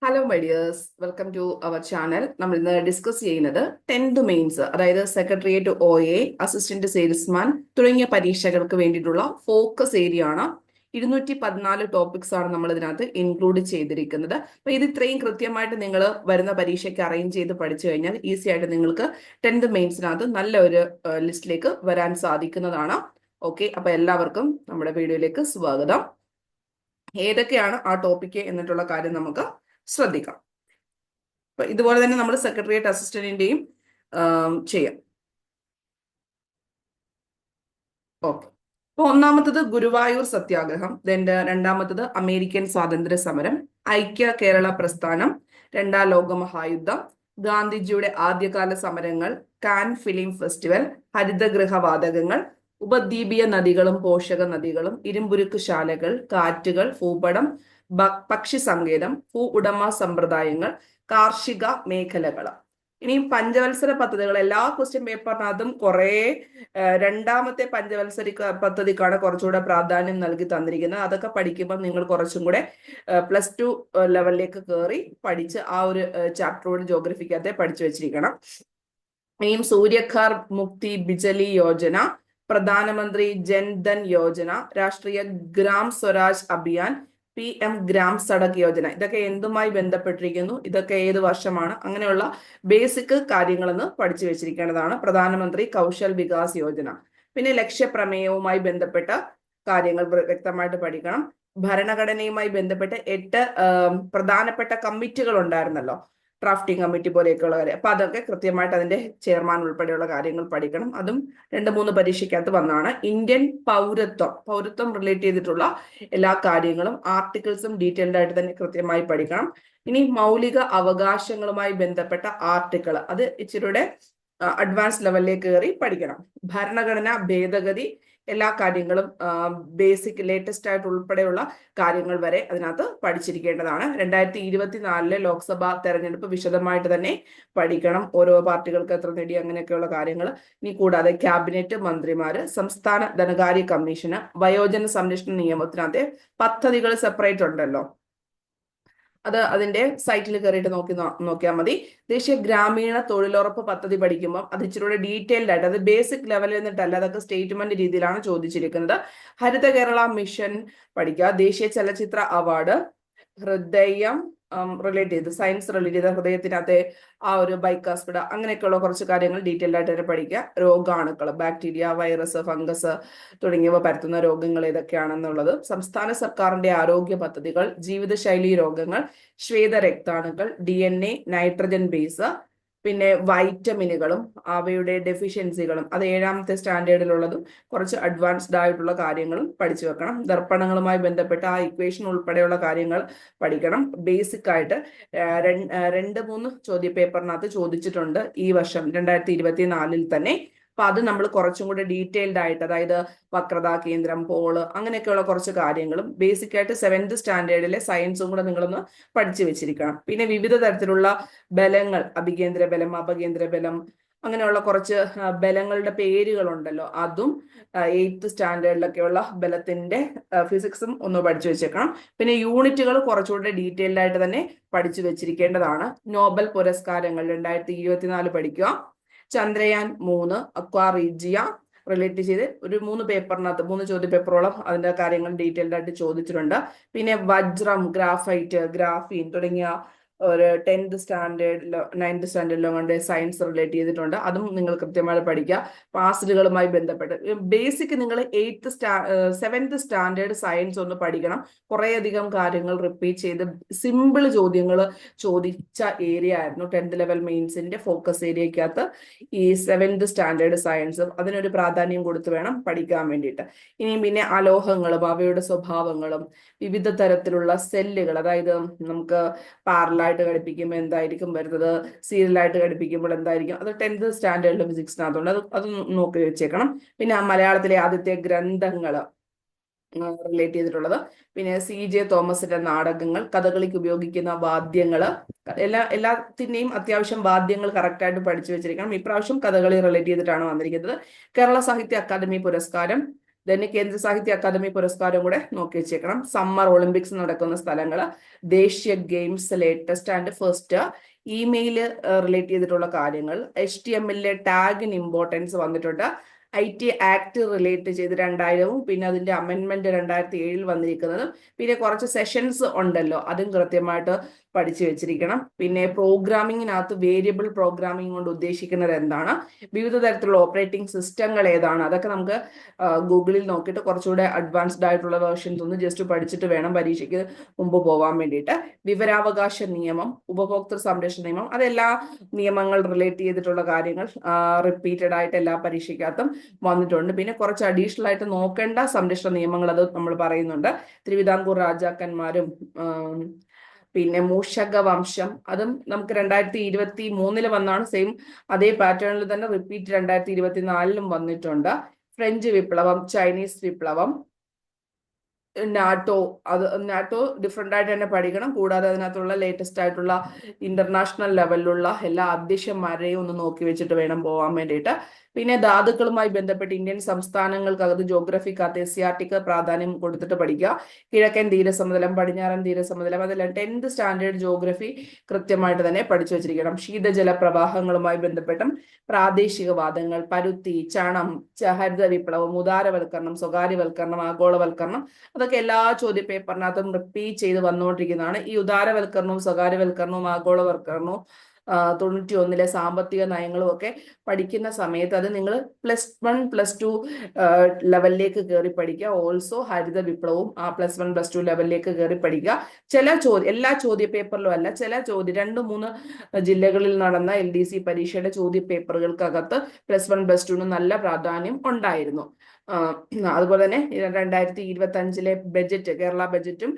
Hello my dears, welcome to our channel. നമ്മൾ ഇന്ന് discuss ചെയ്യുന്നത് 10th മെയിൻസ്, അതായത് സെക്രട്ടേറിയറ്റ് OA, അസിസ്റ്റന്റ് സെയിൽസ്മാൻ തുടങ്ങിയ പരീക്ഷകൾക്ക് വേണ്ടിയിട്ടുള്ള ഫോക്കസ് ഏരിയ ആണ്. 214 ടോപ്പിക്സ് ആണ് നമ്മൾ ഇതിനകത്ത് ഇൻക്ലൂഡ് ചെയ്തിരിക്കുന്നത്. അപ്പൊ ഇത് ഇത്രയും കൃത്യമായിട്ട് നിങ്ങൾ വരുന്ന പരീക്ഷയ്ക്ക് അറേഞ്ച് ചെയ്ത് പഠിച്ചു കഴിഞ്ഞാൽ ഈസി ആയിട്ട് നിങ്ങൾക്ക് 10th മെയിൻസിനകത്ത് നല്ല ഒരു ലിസ്റ്റിലേക്ക് വരാൻ സാധിക്കുന്നതാണ്. ഓക്കെ, അപ്പൊ എല്ലാവർക്കും നമ്മുടെ വീഡിയോയിലേക്ക് സ്വാഗതം. ഏതൊക്കെയാണ് ആ ടോപ്പിക്ക് എന്നിട്ടുള്ള കാര്യം നമുക്ക് ശ്രദ്ധിക്കാം. അപ്പൊ ഇതുപോലെ തന്നെ നമ്മൾ സെക്രട്ടേറിയറ്റ് അസിസ്റ്റന്റിന്റെയും ചെയ്യാം. ഓക്കെ, അപ്പൊ ഒന്നാമത്തത് ഗുരുവായൂർ സത്യാഗ്രഹം, രണ്ടാമത്തത് അമേരിക്കൻ സ്വാതന്ത്ര്യ സമരം, ഐക്യ കേരള പ്രസ്ഥാനം, രണ്ടാം ലോക മഹായുദ്ധം, ഗാന്ധിജിയുടെ ആദ്യകാല സമരങ്ങൾ, കാൻ ഫിലിം ഫെസ്റ്റിവൽ, ഹരിതഗൃഹവാതകങ്ങൾ, ഉപദ്വീപീയ നദികളും പോഷക നദികളും, ഇരുമ്പുരുക്ക് ശാലകൾ, കാറ്റുകൾ, ഭൂപടം, പക്ഷി സങ്കേതം, ഭൂ ഉടമ സമ്പ്രദായങ്ങൾ, കാർഷിക മേഖലകൾ. ഇനിയും പഞ്ചവത്സര പദ്ധതികൾ എല്ലാ ക്വസ്റ്റ്യൻ പേപ്പറിനകത്തും രണ്ടാമത്തെ പഞ്ചവത്സര പദ്ധതിക്കാണ് കുറച്ചുകൂടെ പ്രാധാന്യം നൽകി തന്നിരിക്കുന്നത്. അതൊക്കെ പഠിക്കുമ്പോൾ നിങ്ങൾ കുറച്ചും കൂടെ +2 ലെവലിലേക്ക് കയറി പഠിച്ച് ആ ഒരു ചാപ്റ്ററോട് ജോഗ്രഫിക്കകത്തെ പഠിച്ചു വെച്ചിരിക്കണം. ഇനിയും സൂര്യഘർ മുക്തി ബിജലി യോജന, പ്രധാനമന്ത്രി ജൻധൻ യോജന, രാഷ്ട്രീയ gram Swaraj Abhiyan, PM gram Sadak Yojana, ഇതൊക്കെ എന്തുമായി ബന്ധപ്പെട്ടിരിക്കുന്നു, ഇതൊക്കെ ഏത് വർഷമാണ്, അങ്ങനെയുള്ള ബേസിക് കാര്യങ്ങളെന്ന് പഠിച്ചു വെച്ചിരിക്കേണ്ടതാണ്. പ്രധാനമന്ത്രി കൗശൽ വികാസ് യോജന, പിന്നെ ലക്ഷ്യപ്രമേയവുമായി ബന്ധപ്പെട്ട കാര്യങ്ങൾ വ്യക്തമായിട്ട് പഠിക്കണം. ഭരണഘടനയുമായി ബന്ധപ്പെട്ട് 8 പ്രധാനപ്പെട്ട കമ്മിറ്റികൾ ഉണ്ടായിരുന്നല്ലോ, ഡ്രാഫ്റ്റിംഗ് കമ്മിറ്റി പോലെയൊക്കെയുള്ള കാര്യം. അപ്പൊ അതൊക്കെ കൃത്യമായിട്ട് അതിന്റെ ചെയർമാൻ ഉൾപ്പെടെയുള്ള കാര്യങ്ങൾ പഠിക്കണം. അതും 2-3 പരീക്ഷയ്ക്കകത്ത് വന്നതാണ്. ഇന്ത്യൻ പൗരത്വം റിലേറ്റ് ചെയ്തിട്ടുള്ള എല്ലാ കാര്യങ്ങളും ആർട്ടിക്കിൾസും ഡീറ്റെയിൽഡ് ആയിട്ട് തന്നെ കൃത്യമായി പഠിക്കണം. ഇനി മൗലിക അവകാശങ്ങളുമായി ബന്ധപ്പെട്ട ആർട്ടിക്കിൾ, അത് ഇച്ചിരിയുടെ അഡ്വാൻസ് ലെവലിലേക്ക് കയറി പഠിക്കണം. ഭരണഘടന ഭേദഗതി, എല്ലാ കാര്യങ്ങളും ബേസിക് ലേറ്റസ്റ്റ് ആയിട്ട് ഉൾപ്പെടെയുള്ള കാര്യങ്ങൾ വരെ അതിനകത്ത് പഠിച്ചിരിക്കേണ്ടതാണ്. 2024 ലോക്സഭാ തെരഞ്ഞെടുപ്പ് വിശദമായിട്ട് തന്നെ പഠിക്കണം. ഓരോ പാർട്ടികൾക്ക് എത്ര നേടി, അങ്ങനെയൊക്കെയുള്ള കാര്യങ്ങൾ. ഇനി കൂടാതെ ക്യാബിനറ്റ് മന്ത്രിമാര്, സംസ്ഥാന ധനകാര്യ കമ്മീഷന്, വയോജന സംരക്ഷണ നിയമത്തിനകത്തെ പദ്ധതികൾ സെപ്പറേറ്റ് ഉണ്ടല്ലോ, അത് അതിന്റെ സൈറ്റിൽ കയറിയിട്ട് നോക്കിയാൽ മതി. ദേശീയ ഗ്രാമീണ തൊഴിലുറപ്പ് പദ്ധതി പഠിക്കുമ്പോൾ അത് ഇച്ചിരി ഡീറ്റെയിൽഡ് ആയിട്ട്, അത് ബേസിക് ലെവലിൽ നിന്നിട്ടല്ല, അതൊക്കെ സ്റ്റേറ്റ്മെന്റ് രീതിയിലാണ് ചോദിച്ചിരിക്കുന്നത്. ഹരിത കേരള മിഷൻ പഠിക്കുക. ദേശീയ ചലച്ചിത്ര അവാർഡ്, ഹൃദയം റിലേറ്റ് ചെയ്ത്, സയൻസ് റിലേറ്റ് ചെയ്ത ഹൃദയത്തിനകത്തെ ആ ഒരു ബൈക്കാസ്പിഡ്, അങ്ങനെയൊക്കെയുള്ള കുറച്ച് കാര്യങ്ങൾ ഡീറ്റെയിൽഡ് ആയിട്ട് തന്നെ പഠിക്കുക. രോഗാണുക്കൾ, ബാക്ടീരിയ, വൈറസ്, ഫംഗസ് തുടങ്ങിയവ പരത്തുന്ന രോഗങ്ങൾ ഏതൊക്കെയാണെന്നുള്ളത്. സംസ്ഥാന സർക്കാരിന്റെ ആരോഗ്യ പദ്ധതികൾ, ജീവിതശൈലി രോഗങ്ങൾ, ശ്വേത രക്താണുക്കൾ, DNA, നൈട്രജൻ ബേസ്, പിന്നെ വൈറ്റമിനുകളും അവയുടെ ഡെഫിഷ്യൻസികളും, അത് 7ാമത്തെ സ്റ്റാൻഡേർഡിലുള്ളതും കുറച്ച് അഡ്വാൻസ്ഡ് ആയിട്ടുള്ള കാര്യങ്ങളും പഠിച്ചു വെക്കണം. ദർപ്പണങ്ങളുമായി ബന്ധപ്പെട്ട ആ ഇക്വേഷൻ ഉൾപ്പെടെയുള്ള കാര്യങ്ങൾ പഠിക്കണം. ബേസിക് ആയിട്ട് 2-3 ചോദ്യ പേപ്പറിനകത്ത് ചോദിച്ചിട്ടുണ്ട് ഈ വർഷം 2024 തന്നെ. അപ്പൊ അത് നമ്മൾ കുറച്ചും കൂടെ ഡീറ്റെയിൽഡ് ആയിട്ട്, അതായത് വക്രത കേന്ദ്രം, പോള്, അങ്ങനെയൊക്കെയുള്ള കുറച്ച് കാര്യങ്ങളും ബേസിക് ആയിട്ട് 7th സ്റ്റാൻഡേർഡിലെ സയൻസും കൂടെ നിങ്ങളൊന്ന് പഠിച്ചു വെച്ചിരിക്കണം. പിന്നെ വിവിധ തരത്തിലുള്ള ബലങ്ങൾ, അഭികേന്ദ്ര ബലം, അപകേന്ദ്ര ബലം, അങ്ങനെയുള്ള കുറച്ച് ബലങ്ങളുടെ പേരുകളുണ്ടല്ലോ, അതും 8th സ്റ്റാൻഡേർഡിലൊക്കെയുള്ള ബലത്തിന്റെ ഫിസിക്സും ഒന്ന് പഠിച്ചു വെച്ചേക്കണം. പിന്നെ യൂണിറ്റുകൾ കുറച്ചുകൂടെ ഡീറ്റെയിൽഡ് ആയിട്ട് തന്നെ പഠിച്ചു വെച്ചിരിക്കേണ്ടതാണ്. നോബൽ പുരസ്കാരങ്ങൾ 2024 പഠിക്കുക. ചന്ദ്രയാൻ 3, അക്വാറീജിയ റിലേറ്റ് ചെയ്ത് ഒരു 3 പേപ്പറിനകത്ത് 3 ചോദ്യ പേപ്പറോളം അതിന്റെ കാര്യങ്ങൾ ഡീറ്റെയിൽഡ് ആയിട്ട് ചോദിച്ചിട്ടുണ്ട്. പിന്നെ വജ്രം, ഗ്രാഫൈറ്റ്, ഗ്രാഫീൻ തുടങ്ങിയ ഒരു 10th സ്റ്റാൻഡേർഡിലോ 9th സ്റ്റാൻഡേർഡിലോ കൊണ്ട് സയൻസ് റിലേറ്റ് ചെയ്തിട്ടുണ്ട്. അതും നിങ്ങൾ കൃത്യമായിട്ട് പഠിക്കുക. പാസിലുകളുമായി ബന്ധപ്പെട്ട് ബേസിക് നിങ്ങൾ 7th സ്റ്റാൻഡേർഡ് സയൻസ് ഒന്ന് പഠിക്കണം. കുറേയധികം കാര്യങ്ങൾ റിപ്പീറ്റ് ചെയ്ത് സിമ്പിൾ ചോദ്യങ്ങൾ ചോദിച്ച ഏരിയ ആയിരുന്നു 10th ലെവൽ മെയിൻസിന്റെ ഫോക്കസ് ഏരിയക്കകത്ത് ഈ 7th സ്റ്റാൻഡേർഡ് സയൻസും. അതിനൊരു പ്രാധാന്യം കൊടുത്ത് വേണം പഠിക്കാൻ വേണ്ടിയിട്ട്. ഇനിയും പിന്നെ അലോഹങ്ങളും അവയുടെ സ്വഭാവങ്ങളും, വിവിധ തരത്തിലുള്ള സെല്ലുകൾ, അതായത് നമുക്ക് പാരലായിട്ട് ഘടിപ്പിക്കുമ്പോൾ എന്തായിരിക്കും വരുന്നത്, സീരിയലായിട്ട് ഘടിപ്പിക്കുമ്പോൾ എന്തായിരിക്കും, അത് 10th സ്റ്റാൻഡേർഡിലെ ഫിസിക്സിനകത്തുണ്ട്. അത് നോക്കി വെച്ചേക്കണം. പിന്നെ മലയാളത്തിലെ ആദ്യത്തെ ഗ്രന്ഥങ്ങൾ റിലേറ്റ് ചെയ്തിട്ടുള്ളത്, പിന്നെ CJ തോമസിന്റെ നാടകങ്ങൾ, കഥകളിക്ക് ഉപയോഗിക്കുന്ന വാദ്യങ്ങൾ, എല്ലാത്തിന്റെയും അത്യാവശ്യം വാദ്യങ്ങൾ കറക്റ്റായിട്ട് പഠിച്ചു വെച്ചിരിക്കണം. ഇപ്രാവശ്യം കഥകളി റിലേറ്റ് ചെയ്തിട്ടാണ് വന്നിരിക്കുന്നത്. കേരള സാഹിത്യ അക്കാദമി പുരസ്കാരം, തന്നെ കേന്ദ്ര സാഹിത്യ അക്കാദമി പുരസ്കാരം കൂടെ നോക്കി വെച്ചേക്കണം. സമ്മർ ഒളിമ്പിക്സ് നടക്കുന്ന സ്ഥലങ്ങൾ, ദേശീയ games latest and first, email relate ചെയ്തിട്ടുള്ള കാര്യങ്ങൾ, HTML ടാഗിന് ഇമ്പോർട്ടൻസ് വന്നിട്ടുണ്ട്, IT ആക്ട് റിലേറ്റ് ചെയ്ത് 2000, പിന്നെ അതിന്റെ അമെന്റ്മെന്റ് 2007 വന്നിരിക്കുന്നതും, പിന്നെ കുറച്ച് സെഷൻസ് ഉണ്ടല്ലോ അതും കൃത്യമായിട്ട് പഠിച്ചു വെച്ചിരിക്കണം. പിന്നെ പ്രോഗ്രാമിങ്ങിനകത്ത് വേരിയബിൾ പ്രോഗ്രാമിംഗ് കൊണ്ട് ഉദ്ദേശിക്കുന്നത് എന്താണ്, വിവിധ തരത്തിലുള്ള ഓപ്പറേറ്റിംഗ് സിസ്റ്റങ്ങൾ ഏതാണ്, അതൊക്കെ നമുക്ക് ഗൂഗിളിൽ നോക്കിയിട്ട് കുറച്ചുകൂടെ അഡ്വാൻസ്ഡ് ആയിട്ടുള്ള വേർഷൻസ് ഒന്ന് ജസ്റ്റ് പഠിച്ചിട്ട് വേണം പരീക്ഷയ്ക്ക് മുമ്പ് പോകാൻ വേണ്ടിയിട്ട്. വിവരാവകാശ നിയമം, ഉപഭോക്തൃ സംരക്ഷണ നിയമം, അതെല്ലാ നിയമങ്ങൾ റിലേറ്റ് ചെയ്തിട്ടുള്ള കാര്യങ്ങൾ റിപ്പീറ്റഡ് ആയിട്ട് എല്ലാ പരീക്ഷയ്ക്കകത്തും വന്നിട്ടുണ്ട്. പിന്നെ കുറച്ച് അഡീഷണൽ ആയിട്ട് നോക്കേണ്ട സംരക്ഷണ നിയമങ്ങൾ അത് നമ്മൾ പറയുന്നുണ്ട്. തിരുവിതാംകൂർ രാജാക്കന്മാരും പിന്നെ മൂഷക വംശം, അതും നമുക്ക് 2023 വന്നാണ്. സെയിം അതേ പാറ്റേണിൽ തന്നെ റിപ്പീറ്റ് 2024 വന്നിട്ടുണ്ട്. ഫ്രഞ്ച് വിപ്ലവം, ചൈനീസ് വിപ്ലവം, നാറ്റോ, അത് നാറ്റോ ഡിഫറെൻ്റ് ആയിട്ട് തന്നെ പഠിക്കണം. കൂടാതെ അതിനകത്തുള്ള ലേറ്റസ്റ്റ് ആയിട്ടുള്ള ഇന്റർനാഷണൽ ലെവലിലുള്ള എല്ലാ അധ്യക്ഷന്മാരെയും ഒന്ന് നോക്കി വെച്ചിട്ട് വേണം പോകാൻ വേണ്ടിയിട്ട്. പിന്നെ ധാതുക്കളുമായി ബന്ധപ്പെട്ട് ഇന്ത്യൻ സംസ്ഥാനങ്ങൾക്കകത്ത് ജോഗ്രഫിക്കകത്ത് SCRTക്ക് പ്രാധാന്യം കൊടുത്തിട്ട് പഠിക്കുക. കിഴക്കൻ തീരസമതലം, പടിഞ്ഞാറൻ തീരസമതലം, അതെല്ലാം 10th സ്റ്റാൻഡേർഡ് ജോഗ്രഫി കൃത്യമായിട്ട് തന്നെ പഠിച്ചു വെച്ചിരിക്കണം. ശീതജല പ്രവാഹങ്ങളുമായി ബന്ധപ്പെട്ടും പ്രാദേശികവാദങ്ങൾ, പരുത്തി, ചണം, ഹരിത വിപ്ലവം, ഉദാരവൽക്കരണം, സ്വകാര്യവൽക്കരണം, ആഗോളവൽക്കരണം, അതൊക്കെ എല്ലാ ചോദ്യ പേപ്പറിനകത്തും റിപ്പീറ്റ് ചെയ്ത് വന്നുകൊണ്ടിരിക്കുന്നതാണ്. ഈ ഉദാരവൽക്കരണവും സ്വകാര്യവൽക്കരണവും ആഗോളവൽക്കരണവും 91 സാമ്പത്തിക നയങ്ങളും ഒക്കെ പഠിക്കുന്ന സമയത്ത് അത് നിങ്ങൾ +1 +2 ലെവലിലേക്ക് കയറി പഠിക്കുക. ഓൾസോ ഹരിത വിപ്ലവവും ആ +1 +2 ലെവലിലേക്ക് കയറി പഠിക്കുക. എല്ലാ ചോദ്യ പേപ്പറിലും അല്ല, ചില 2-3 ജില്ലകളിൽ നടന്ന LDC പരീക്ഷയുടെ ചോദ്യ പേപ്പറുകൾക്കകത്ത് +1 +2 നല്ല പ്രാധാന്യം ഉണ്ടായിരുന്നു. അതുപോലെ തന്നെ 2025 ബജറ്റ്, കേരള ബജറ്റും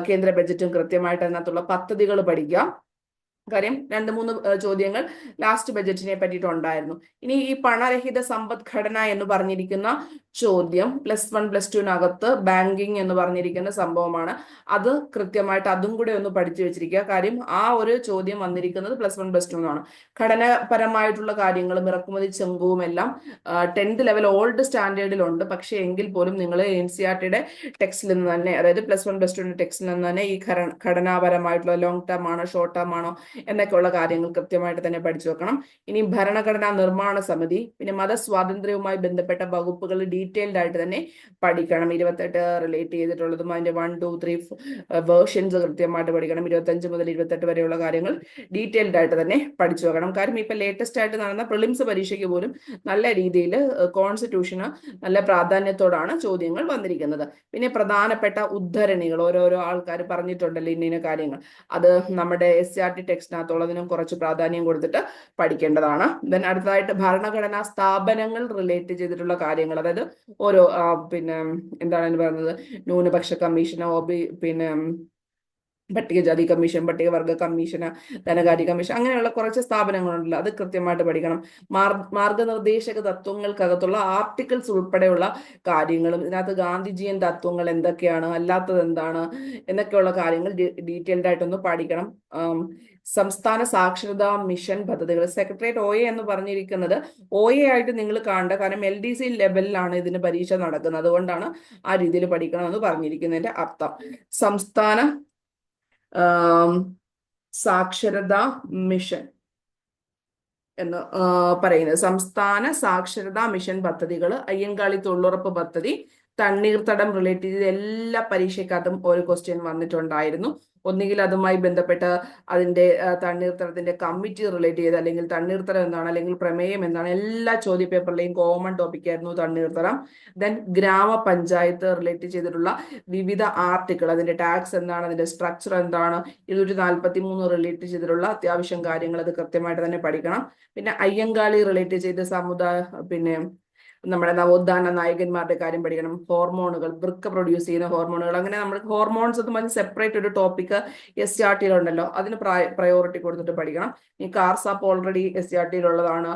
കേന്ദ്ര ബജറ്റും കൃത്യമായിട്ട് അതിനകത്തുള്ള പദ്ധതികൾ പഠിക്കുക. കാര്യം 2-3 ചോദ്യങ്ങൾ ലാസ്റ്റ് ബജറ്റിനെ പറ്റിയിട്ടുണ്ടായിരുന്നു. ഇനി ഈ പണരഹിത സമ്പദ്ഘടന എന്ന് പറഞ്ഞിരിക്കുന്ന ചോദ്യം +1 +2 ബാങ്കിങ് എന്ന് പറഞ്ഞിരിക്കുന്ന സംഭവമാണ്. അത് കൃത്യമായിട്ട് അതും കൂടെ ഒന്ന് പഠിച്ചു വെച്ചിരിക്കുക. കാര്യം ആ ഒരു ചോദ്യം വന്നിരിക്കുന്നത് +1 +2 എന്നാണ്. ഘടനാപരമായിട്ടുള്ള കാര്യങ്ങളും ഇറക്കുമതി ചെങ്കുവും എല്ലാം 10th ലെവൽ ഓൾഡ് സ്റ്റാൻഡേർഡിലുണ്ട്. പക്ഷേ എങ്കിൽ പോലും നിങ്ങൾ NCERTയുടെ ടെക്സ്റ്റിൽ നിന്ന് തന്നെ, അതായത് +1 +2 ടെക്സ്റ്റിൽ നിന്ന് തന്നെ ഈ ഘടനാപരമായിട്ടുള്ള ലോങ് ടേം ആണോ ഷോർട്ട് ടേം ആണോ എന്നൊക്കെയുള്ള കാര്യങ്ങൾ കൃത്യമായിട്ട് തന്നെ പഠിച്ചു വെക്കണം. ഇനി ഭരണഘടനാ നിർമ്മാണ സമിതി, പിന്നെ മതസ്വാതന്ത്ര്യവുമായി ബന്ധപ്പെട്ട വകുപ്പുകൾ ഡീറ്റെയിൽഡ് ആയിട്ട് തന്നെ പഠിക്കണം. 28 റിലേറ്റ് ചെയ്തിട്ടുള്ളതും അതിന്റെ 1, 2, 3 വേർഷൻസ് കൃത്യമായിട്ട് പഠിക്കണം. 25 മുതൽ 28 വരെയുള്ള കാര്യങ്ങൾ ഡീറ്റെയിൽഡ് ആയിട്ട് തന്നെ പഠിച്ചു വെക്കണം. കാര്യം ഇപ്പൊ ലേറ്റസ്റ്റ് ആയിട്ട് നടന്ന പ്രിലിംസ് പരീക്ഷയ്ക്ക് പോലും നല്ല രീതിയിൽ കോൺസ്റ്റിറ്റ്യൂഷന് നല്ല പ്രാധാന്യത്തോടാണ് ചോദ്യങ്ങൾ വന്നിരിക്കുന്നത്. പിന്നെ പ്രധാനപ്പെട്ട ഉദ്ധരണികൾ ഓരോരോ ആൾക്കാർ പറഞ്ഞിട്ടുണ്ടല്ലോ ഇന്ന കാര്യങ്ങൾ, അത് നമ്മുടെ SCRT ടെക്സ്റ്റിനകത്തുള്ളതിനും കുറച്ച് പ്രാധാന്യം കൊടുത്തിട്ട് പഠിക്കേണ്ടതാണ്. ദെൻ അടുത്തതായിട്ട് ഭരണഘടനാ സ്ഥാപനങ്ങൾ റിലേറ്റ് ചെയ്തിട്ടുള്ള കാര്യങ്ങൾ, അതായത് ഓരോ പിന്നെ എന്താണ് പറയുന്നത്, ന്യൂനപക്ഷ കമ്മീഷൻ, പിന്നെ പട്ടികജാതി കമ്മീഷൻ, പട്ടികവർഗ കമ്മീഷൻ, ധനകാര്യ കമ്മീഷൻ, അങ്ങനെയുള്ള കുറച്ച് സ്ഥാപനങ്ങളുണ്ടല്ലോ, അത് കൃത്യമായിട്ട് പഠിക്കണം. മാർഗനിർദ്ദേശക തത്വങ്ങൾക്കകത്തുള്ള ആർട്ടിക്കിൾസ് ഉൾപ്പെടെയുള്ള കാര്യങ്ങളും, ഇതിനകത്ത് ഗാന്ധിജിയൻ തത്വങ്ങൾ എന്തൊക്കെയാണ്, അല്ലാത്തത് എന്താണ് എന്നൊക്കെയുള്ള കാര്യങ്ങൾ ഡീറ്റെയിൽഡ് ആയിട്ടൊന്ന് പഠിക്കണം. സംസ്ഥാന സാക്ഷരതാ മിഷൻ പദ്ധതികൾ, സെക്രട്ടേറിയറ്റ് OA എന്ന് പറഞ്ഞിരിക്കുന്നത് OA ആയിട്ട് നിങ്ങൾ കാണേണ്ട, കാരണം LDC ലെവലിലാണ് ഇതിന് പരീക്ഷ നടക്കുന്നത്. അതുകൊണ്ടാണ് ആ രീതിയിൽ പഠിക്കണമെന്ന് പറഞ്ഞിരിക്കുന്നതിന്റെ അർത്ഥം. സംസ്ഥാന സാക്ഷരതാ മിഷൻ എന്ന് പറയുന്നത്, സംസ്ഥാന സാക്ഷരതാ മിഷൻ പദ്ധതികൾ, അയ്യങ്കാളി തൊഴിലുറപ്പ് പദ്ധതി, തണ്ണീർത്തടം റിലേറ്റ് ചെയ്ത് എല്ലാ പരീക്ഷയ്ക്കകത്തും ഒരു ക്വസ്റ്റ്യൻ വന്നിട്ടുണ്ടായിരുന്നു. ഒന്നുകിൽ അതുമായി ബന്ധപ്പെട്ട് അതിന്റെ തണ്ണീർത്തടത്തിന്റെ കമ്മിറ്റി റിലേറ്റ് ചെയ്ത്, അല്ലെങ്കിൽ തണ്ണീർത്തടം എന്താണ്, അല്ലെങ്കിൽ പ്രമേയം എന്താണ്, എല്ലാ ചോദ്യ പേപ്പറിലെയും കോമൺ ടോപ്പിക് ആയിരുന്നു തണ്ണീർത്തടം. ദെൻ ഗ്രാമപഞ്ചായത്ത് റിലേറ്റ് ചെയ്തിട്ടുള്ള വിവിധ ആർട്ടിക്കിൾ, അതിന്റെ ടാക്സ് എന്താണ്, അതിന്റെ സ്ട്രക്ചർ എന്താണ്, 243 റിലേറ്റ് ചെയ്തിട്ടുള്ള അത്യാവശ്യം കാര്യങ്ങൾ അത് കൃത്യമായിട്ട് തന്നെ പഠിക്കണം. പിന്നെ അയ്യങ്കാളി റിലേറ്റ് ചെയ്ത് പിന്നെ നമ്മുടെ നവോത്ഥാന നായകന്മാരുടെ കാര്യം പഠിക്കണം. ഹോർമോണുകൾ, വൃക്ക പ്രൊഡ്യൂസ് ചെയ്യുന്ന ഹോർമോണുകൾ, അങ്ങനെ നമ്മൾ ഹോർമോൺസ് എന്ന് പറഞ്ഞ് സെപ്പറേറ്റ് ഒരു ടോപ്പിക് SCRT ഉണ്ടല്ലോ, അതിന് പ്രയോറിറ്റി കൊടുത്തിട്ട് പഠിക്കണം. ഈ കാർസാപ്പ് ഓൾറെഡി SCRT ഉള്ളതാണ്.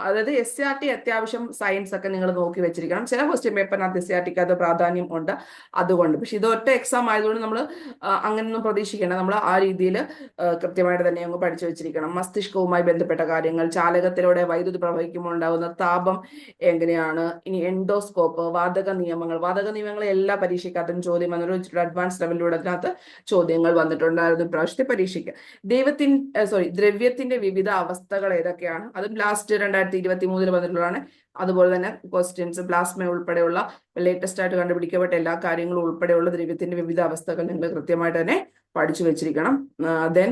അതായത് SCRT അത്യാവശ്യം സയൻസ് ഒക്കെ നിങ്ങൾ നോക്കി വെച്ചിരിക്കണം. ചില ക്വസ്റ്റ്യൻ പേപ്പറിനകത്ത് SCRTക്ക് അത് പ്രാധാന്യം ഉണ്ട്, അതുകൊണ്ട്. പക്ഷെ ഇത് ഒറ്റ എക്സാം ആയതുകൊണ്ട് നമ്മൾ അങ്ങനെയൊന്നും പ്രതീക്ഷിക്കേണ്ട. നമ്മൾ ആ രീതിയിൽ കൃത്യമായിട്ട് തന്നെ അങ്ങ് പഠിച്ചു വെച്ചിരിക്കണം. മസ്തിഷ്കവുമായി ബന്ധപ്പെട്ട കാര്യങ്ങൾ, ചാലകത്തിലൂടെ വൈദ്യുതി പ്രവഹിക്കുമ്പോൾ ഉണ്ടാകുന്ന താപം എങ്ങനെയാണ്, ഇനി എൻഡോസ്കോപ്പ്, വാതക നിയമങ്ങൾ എല്ലാ പരീക്ഷയ്ക്കകത്തും ചോദ്യം വന്നിട്ട് അഡ്വാൻസ് ലെവലിലൂടെ അതിനകത്ത് ചോദ്യങ്ങൾ വന്നിട്ടുണ്ടായിരുന്നു ഇപ്രാവശ്യത്തെ പരീക്ഷയ്ക്ക്. ദ്രവ്യത്തിന്റെ വിവിധ അവസ്ഥകൾ ഏതൊക്കെയാണ്, അതും ലാസ്റ്റ് 2023 വന്നിട്ടുള്ളതാണ്. അതുപോലെ തന്നെ ക്വസ്റ്റ്യൻസ് പ്ലാസ്മ ഉൾപ്പെടെയുള്ള ലേറ്റസ്റ്റ് ആയിട്ട് കണ്ടുപിടിക്കപ്പെട്ട എല്ലാ കാര്യങ്ങളും ഉൾപ്പെടെയുള്ള ദ്രവ്യത്തിന്റെ വിവിധ അവസ്ഥകൾ നിങ്ങൾ കൃത്യമായിട്ട് തന്നെ പഠിച്ചു വെച്ചിരിക്കണം. ദെൻ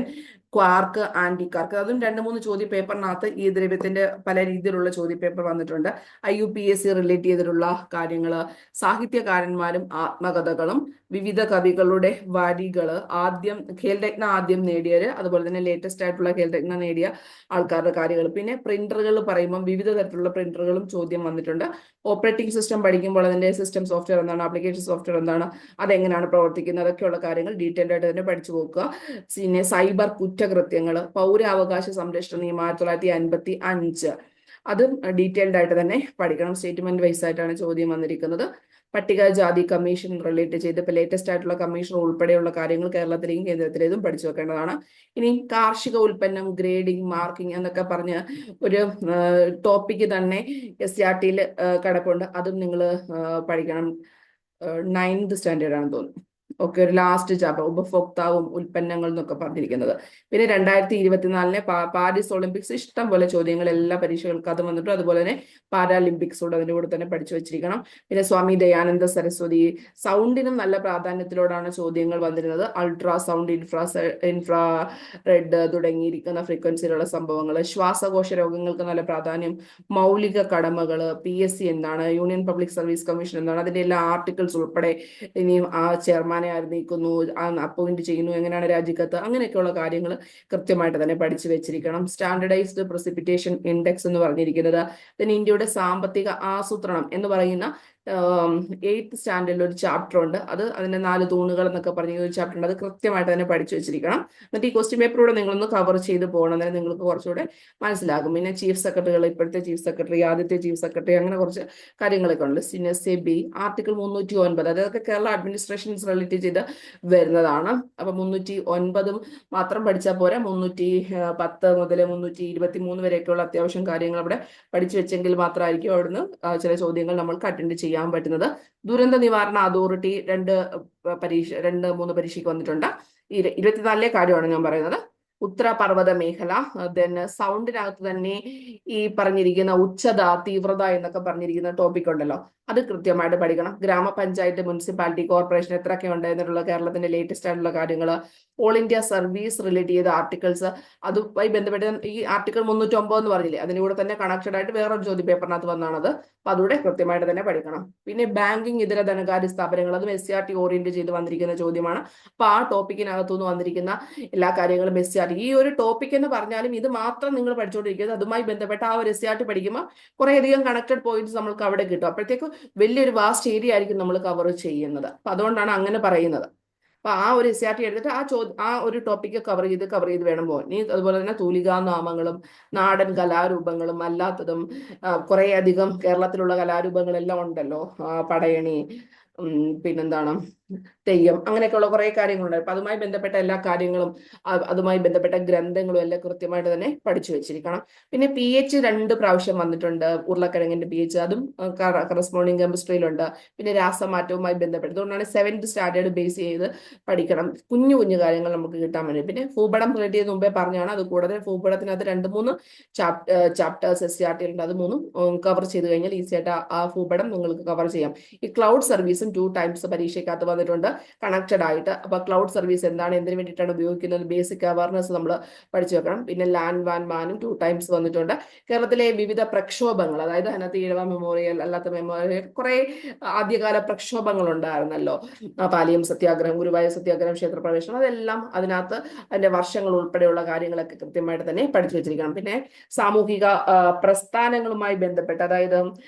ക്വാർക്ക്, ആന്റി ക്വാർക്ക്, അതും 2-3 ചോദ്യ പേപ്പറിനകത്ത് ഈ ദ്രവ്യത്തിന്റെ പല രീതിയിലുള്ള ചോദ്യ പേപ്പർ വന്നിട്ടുണ്ട്. IUPAC റിലേറ്റ് ചെയ്തിട്ടുള്ള കാര്യങ്ങൾ, സാഹിത്യകാരന്മാരും ആത്മകഥകളും, വിവിധ കവികളുടെ വരികള്, ഖേൽരത്ന ആദ്യം നേടിയവര്, അതുപോലെ തന്നെ ലേറ്റസ്റ്റ് ആയിട്ടുള്ള ഖേൽരത്ന നേടിയ ആൾക്കാരുടെ കാര്യങ്ങൾ. പിന്നെ പ്രിന്ററുകൾ പറയുമ്പോൾ വിവിധ തരത്തിലുള്ള പ്രിന്ററുകളും ചോദ്യം വന്നിട്ടുണ്ട്. ഓപ്പറേറ്റിംഗ് സിസ്റ്റം പഠിക്കുമ്പോൾ അതിന്റെ സിസ്റ്റം സോഫ്റ്റ്വെയർ എന്താണ്, ആപ്ലിക്കേഷൻ സോഫ്റ്റ്വെയർ എന്താണ്, അതെങ്ങനെയാണ് പ്രവർത്തിക്കുന്നത്, അതൊക്കെയുള്ള കാര്യങ്ങൾ ഡീറ്റെയിൽഡ് ആയിട്ട് തന്നെ പഠിച്ചു നോക്കുക. പിന്നെ സൈബർ കുറ്റകൃത്യങ്ങൾ, പൗരാവകാശ സംരക്ഷണ നിയമം 1955, അതും ഡീറ്റെയിൽഡ് ആയിട്ട് തന്നെ പഠിക്കണം. സ്റ്റേറ്റ്മെന്റ് വൈസ് ആയിട്ടാണ് ചോദ്യം വന്നിരിക്കുന്നത്. പട്ടികജാതി കമ്മീഷൻ റിലേറ്റ് ചെയ്ത് ഇപ്പൊ ലേറ്റസ്റ്റ് ആയിട്ടുള്ള കമ്മീഷൻ ഉൾപ്പെടെയുള്ള കാര്യങ്ങൾ കേരളത്തിലെയും കേന്ദ്രത്തിലേതും പഠിച്ചു വെക്കേണ്ടതാണ്. ഇനി കാർഷിക ഉൽപ്പന്നം ഗ്രേഡിംഗ്, മാർക്കിംഗ് എന്നൊക്കെ പറഞ്ഞ് ഒരു ടോപ്പിക്ക് തന്നെ SCRTയിൽ കിടപ്പുണ്ട്. അതും നിങ്ങൾ പഠിക്കണം. 9th സ്റ്റാൻഡേർഡ് ആണെന്ന് തോന്നുന്നു. ഓക്കെ, ഒരു ലാസ്റ്റ് ചാപ്റ്റർ ഉപഭോക്താവും ഉൽപ്പന്നങ്ങൾ എന്നൊക്കെ പറഞ്ഞിരിക്കുന്നത്. പിന്നെ 2024 പാരീസ് ഒളിമ്പിക്സ് ഇഷ്ടം പോലെ ചോദ്യങ്ങൾ എല്ലാ പരീക്ഷകൾക്കും അത് വന്നിട്ടും, അതുപോലെ തന്നെ പാരാലിമ്പിക്സോട് അതിൻ്റെ കൂടെ തന്നെ പഠിച്ചു വെച്ചിരിക്കണം. പിന്നെ സ്വാമി ദയാനന്ദ സരസ്വതി, സൗണ്ടിനും നല്ല പ്രാധാന്യത്തിലോടാണ് ചോദ്യങ്ങൾ വന്നിരുന്നത്. അൾട്രാ സൗണ്ട്, ഇൻഫ്രാ റെഡ് തുടങ്ങിയിരിക്കുന്ന ഫ്രീക്വൻസിയിലുള്ള സംഭവങ്ങൾ. ശ്വാസകോശ രോഗങ്ങൾക്ക് നല്ല പ്രാധാന്യം. മൗലിക കടമകൾ, PSC എന്താണ്, യൂണിയൻ പബ്ലിക് സർവീസ് കമ്മീഷൻ എന്താണ്, അതിന്റെ എല്ലാ ആർട്ടിക്കിൾസ് ഉൾപ്പെടെ, ഇനിയും ആ ചെയർമാനെ നീക്കുന്നു, അപ്പോയിന്റ് ചെയ്യുന്നു, എങ്ങനെയാണ് രാജിക്കത്ത്, അങ്ങനെയൊക്കെയുള്ള കാര്യങ്ങൾ കൃത്യമായിട്ട് തന്നെ പഠിച്ചു വെച്ചിരിക്കണം. സ്റ്റാൻഡർഡൈസ്ഡ് പ്രസിപ്പിറ്റേഷൻ ഇൻഡെക്സ് എന്ന് പറഞ്ഞിരിക്കുന്നത്, പിന്നെ ഇന്ത്യയുടെ സാമ്പത്തിക ആസൂത്രണം എന്ന് പറയുന്ന 8th സ്റ്റാൻഡേർഡിൽ ഒരു ചാപ്റ്റർ ഉണ്ട്. അതിന്റെ 4 തൂണുകൾ എന്നൊക്കെ പറഞ്ഞ ഒരു ചാപ്റ്റർ ഉണ്ട്. അത് കൃത്യമായിട്ട് തന്നെ പഠിച്ചു വെച്ചിരിക്കണം. എന്നിട്ട് ഈ ക്വസ്റ്റ്യൻ പേപ്പറൂടെ നിങ്ങളൊന്ന് കവർ ചെയ്ത് പോകണം. അന്നേരം നിങ്ങൾക്ക് കുറച്ചുകൂടെ മനസ്സിലാകും. പിന്നെ ചീഫ് സെക്രട്ടറികൾ, ഇപ്പോഴത്തെ ചീഫ് സെക്രട്ടറി, ആദ്യത്തെ ചീഫ് സെക്രട്ടറി, അങ്ങനെ കുറച്ച് കാര്യങ്ങളൊക്കെ ഉണ്ട്. SEBI ആർട്ടിക്കിൾ 309, അതൊക്കെ കേരള അഡ്മിനിസ്ട്രേഷൻസ് റിലേറ്റ് ചെയ്ത് വരുന്നതാണ്. അപ്പൊ 309 മാത്രം പഠിച്ചാൽ പോരാ, 310 മുതൽ 323 വരെയൊക്കെയുള്ള അത്യാവശ്യം കാര്യങ്ങൾ അവിടെ പഠിച്ചു വെച്ചെങ്കിൽ മാത്രമായിരിക്കും അവിടുന്ന് ചില ചോദ്യങ്ങൾ നമ്മൾക്ക് അറ്റൻഡ് ചെയ്യാൻ പറ്റുന്നത്. ദുരന്ത നിവാരണ അതോറിറ്റി 2-3 പരീക്ഷയ്ക്ക് വന്നിട്ടുണ്ട്. 24 കാര്യമാണ് ഞാൻ പറയുന്നത്. ഉത്തരപർവ്വത മേഖല, ദെൻ സൗണ്ടിനകത്ത് തന്നെ ഈ പറഞ്ഞിരിക്കുന്ന ഉച്ചത, തീവ്രത എന്നൊക്കെ പറഞ്ഞിരിക്കുന്ന ടോപ്പിക് ഉണ്ടല്ലോ, അത് കൃത്യമായിട്ട് പഠിക്കണം. ഗ്രാമപഞ്ചായത്ത്, മുനിസിപ്പാലിറ്റി, കോർപ്പറേഷൻ എത്രയൊക്കെ ഉണ്ട് എന്നുള്ള കേരളത്തിന്റെ ലേറ്റസ്റ്റ് ആയിട്ടുള്ള കാര്യങ്ങൾ. ഓൾ ഇന്ത്യ സർവീസ് റിലേറ്റ് ചെയ്ത ആർട്ടിക്കിൾസ്, അതുമായി ബന്ധപ്പെട്ട് ഈ ആർട്ടിക്കിൾ 309 എന്ന് പറഞ്ഞില്ലേ, അതിന്റെ കൂടെ തന്നെ കണക്റ്റഡ് ആയിട്ട് വേറൊരു ചോദ്യ പേപ്പറിനകത്ത് വന്നാണത്. അപ്പൊ അതുകൂടെ കൃത്യമായിട്ട് തന്നെ പഠിക്കണം. പിന്നെ ബാങ്കിങ് ഇതര ധനകാര്യ സ്ഥാപനങ്ങൾ, അതും SCRT ഓറിയന്റ് ചെയ്ത് വന്നിരിക്കുന്ന ചോദ്യമാണ്. അപ്പൊ ആ ടോപ്പിക്കിനകത്തുനിന്ന് വന്നിരിക്കുന്ന എല്ലാ കാര്യങ്ങളും SCRT, ഈ ഒരു ടോപ്പിക് എന്ന് പറഞ്ഞാലും ഇത് മാത്രം നിങ്ങൾ പഠിച്ചുകൊണ്ടിരിക്കുന്നത്, അതുമായി ബന്ധപ്പെട്ട ആ ഒരു SCRT പഠിക്കുമ്പോൾ കുറേയധികം കണക്റ്റഡ് പോയിന്റ്സ് നമ്മൾക്ക് അവിടെ കിട്ടും. അപ്പോഴത്തേക്ക് വലിയൊരു വാസ്റ്റ് ഏരിയ ആയിരിക്കും നമ്മൾ കവർ ചെയ്യുന്നത്. അപ്പൊ അതുകൊണ്ടാണ് അങ്ങനെ പറയുന്നത്. അപ്പൊ ആ ഒരു SCRT എടുത്തിട്ട് ആ ഒരു ടോപ്പിക്ക് കവർ ചെയ്ത് വേണം പോകാൻ. ഇനി അതുപോലെ തന്നെ തൂലികാ നാമങ്ങളും നാടൻ കലാരൂപങ്ങളും അല്ലാത്തതും കുറെ അധികം കേരളത്തിലുള്ള കലാരൂപങ്ങളെല്ലാം ഉണ്ടല്ലോ, പടയണി, പിന്നെന്താണ്, തെയ്യം, അങ്ങനെയൊക്കെയുള്ള കുറെ കാര്യങ്ങളുണ്ട്. അപ്പൊ അതുമായി ബന്ധപ്പെട്ട എല്ലാ കാര്യങ്ങളും അതുമായി ബന്ധപ്പെട്ട ഗ്രന്ഥങ്ങളും എല്ലാം കൃത്യമായിട്ട് തന്നെ പഠിച്ചു വെച്ചിരിക്കണം. പിന്നെ PH 2 പ്രാവശ്യം വന്നിട്ടുണ്ട്, ഉരുളക്കിഴങ്ങിന്റെ PH, അതും കറസ്പോണ്ടിങ് കെമിസ്ട്രിയിലുണ്ട്. പിന്നെ രാസമാറ്റവുമായി ബന്ധപ്പെട്ട്, അതുകൊണ്ടാണ് 7th സ്റ്റാൻഡേർഡ് ബേസ് ചെയ്ത് പഠിക്കണം. കുഞ്ഞു കുഞ്ഞു കാര്യങ്ങൾ നമുക്ക് കിട്ടാൻ വേണ്ടി. പിന്നെ ഭൂപടം റിലേറ്റ് ചെയ്ത് മുമ്പേ പറഞ്ഞാണ്. അത് കൂടാതെ ഭൂപടത്തിനകത്ത് 2-3 ചാപ്റ്റേഴ്സ് SCRT ഉണ്ട്. അത് 3 കവർ ചെയ്ത് കഴിഞ്ഞാൽ ഈസി ആയിട്ട് ആ ഭൂപടം നിങ്ങൾക്ക് കവർ ചെയ്യാം. ഈ ക്ലൗഡ് സർവീസും 2 ടൈംസ് പരീക്ഷയ്ക്കകത്ത് വന്നിട്ടുണ്ട് കണക്റ്റഡ് ആയിട്ട്. അപ്പൊ ക്ലൗഡ് സർവീസ് എന്താണ്, എന്തിനു വേണ്ടിയിട്ടാണ് ഉപയോഗിക്കുന്നത്, ബേസിക് അവയർനെസ് നമ്മൾ പഠിച്ചു വെക്കണം. പിന്നെ ലാൻഡ് വാൻ മാനും 2 ടൈംസ് വന്നിട്ടുണ്ട്. കേരളത്തിലെ വിവിധ പ്രക്ഷോഭങ്ങൾ, അതായത് അതിനകത്ത് ഈഴവ മെമ്മോറിയൽ, അല്ലാത്ത മെമ്മോറിയൽ, കുറെ ആദ്യകാല പ്രക്ഷോഭങ്ങൾ ഉണ്ടായിരുന്നല്ലോ, പാലിയം സത്യാഗ്രഹം, ഗുരുവായൂർ സത്യാഗ്രഹം, ക്ഷേത്രപ്രവേശനം, അതെല്ലാം അതിനകത്ത് അതിന്റെ വർഷങ്ങൾ ഉൾപ്പെടെയുള്ള കാര്യങ്ങളൊക്കെ കൃത്യമായിട്ട് തന്നെ പഠിച്ചു വെച്ചിരിക്കണം. പിന്നെ സാമൂഹിക പ്രസ്ഥാനങ്ങളുമായി ബന്ധപ്പെട്ട്, അതായത്